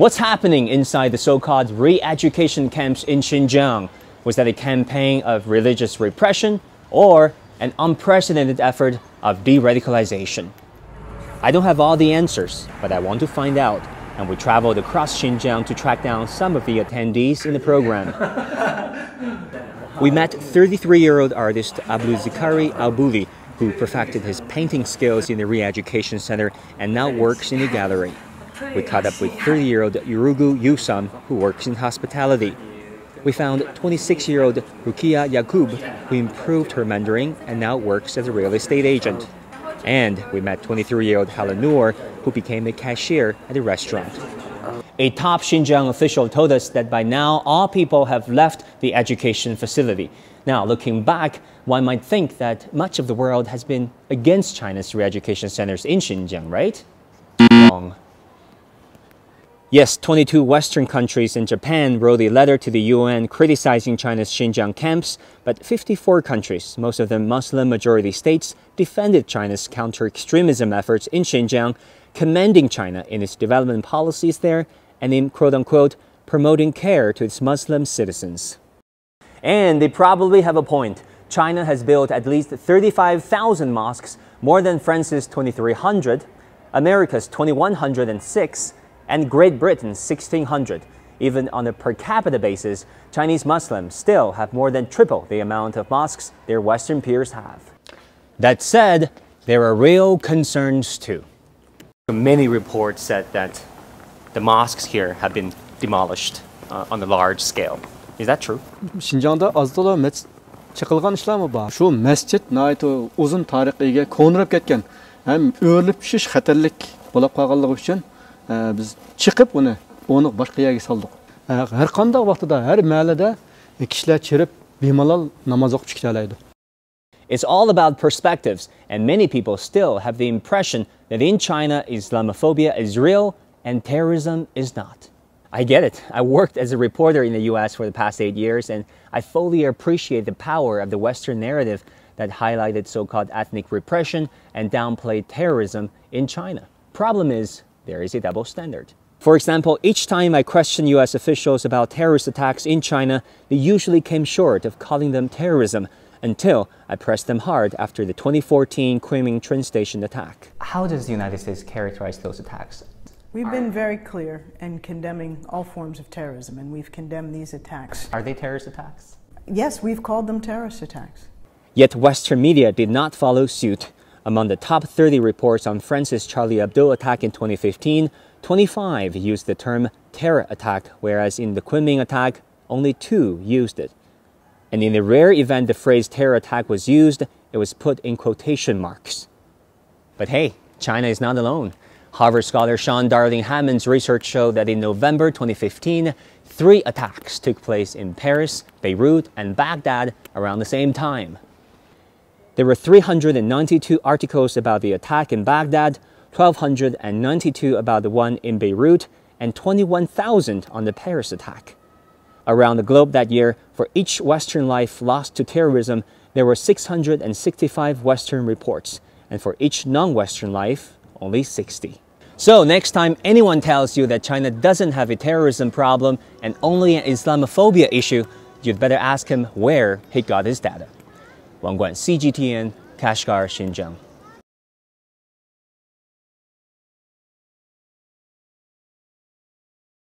What's happening inside the so-called re-education camps in Xinjiang? Was that a campaign of religious repression or an unprecedented effort of de-radicalization? I don't have all the answers, but I want to find out, and we traveled across Xinjiang to track down some of the attendees in the program. We met 33-year-old artist Abulizikari Aobuli, who perfected his painting skills in the re-education center and now works in a gallery. We caught up with 30-year-old Yuregul Yusan, who works in hospitality. We found 26-year-old Rukiya Yakup, who improved her Mandarin and now works as a real estate agent. And we met 23-year-old Halinur, who became a cashier at a restaurant. A top Xinjiang official told us that by now all people have left the education facility. Now, looking back, one might think that much of the world has been against China's re-education centers in Xinjiang, right? Wrong. Yes, 22 Western countries and Japan wrote a letter to the UN criticizing China's Xinjiang camps, but 54 countries, most of them Muslim-majority states, defended China's counter-extremism efforts in Xinjiang, commending China in its development policies there and in, quote-unquote, promoting care to its Muslim citizens. And they probably have a point. China has built at least 35,000 mosques, more than France's 2,300, America's 2,106, and Great Britain's 1,600. Even on a per capita basis, Chinese Muslims still have more than triple the amount of mosques their Western peers have. That said, there are real concerns too. Many reports said that the mosques here have been demolished on a large scale. Is that true? Xinjiangda aztola chiqilgan ishlarmi bor. Shu masjid nayto uzun tarixga ko'nirib ketgan. Ham o'rlib tushish xatarlik bo'lib qolganligi uchun biz chiqib uni boshqa yerga soldik. Har qanday vaqtida, har mahallada kishilar chirib bemalol namoz o'qib chiqalaydi. It's all about perspectives, and many people still have the impression that in China, Islamophobia is real and terrorism is not. I get it. I worked as a reporter in the US for the past 8 years, and I fully appreciate the power of the Western narrative that highlighted so-called ethnic repression and downplayed terrorism in China. Problem is, there is a double standard. For example, each time I question US officials about terrorist attacks in China, they usually came short of calling them terrorism until I pressed them hard after the 2014 Kunming train station attack. How does the United States characterize those attacks? We've been very clear in condemning all forms of terrorism, and we've condemned these attacks. Are they terrorist attacks? Yes, we've called them terrorist attacks. Yet Western media did not follow suit. Among the top 30 reports on France's Charlie Hebdo attack in 2015, 25 used the term terror attack, whereas in the Kunming attack, only 2 used it. And in the rare event the phrase terror attack was used, it was put in quotation marks. But hey, China is not alone. Harvard scholar Sean Darling-Hammond's research showed that in November 2015, 3 attacks took place in Paris, Beirut, and Baghdad around the same time. There were 392 articles about the attack in Baghdad, 1,292 about the one in Beirut, and 21,000 on the Paris attack. Around the globe that year, for each Western life lost to terrorism, there were 665 Western reports, and for each non-Western life, only 60. So next time anyone tells you that China doesn't have a terrorism problem and only an Islamophobia issue, you'd better ask him where he got his data. 王冠 CGTN, Kashgar, Xinjiang.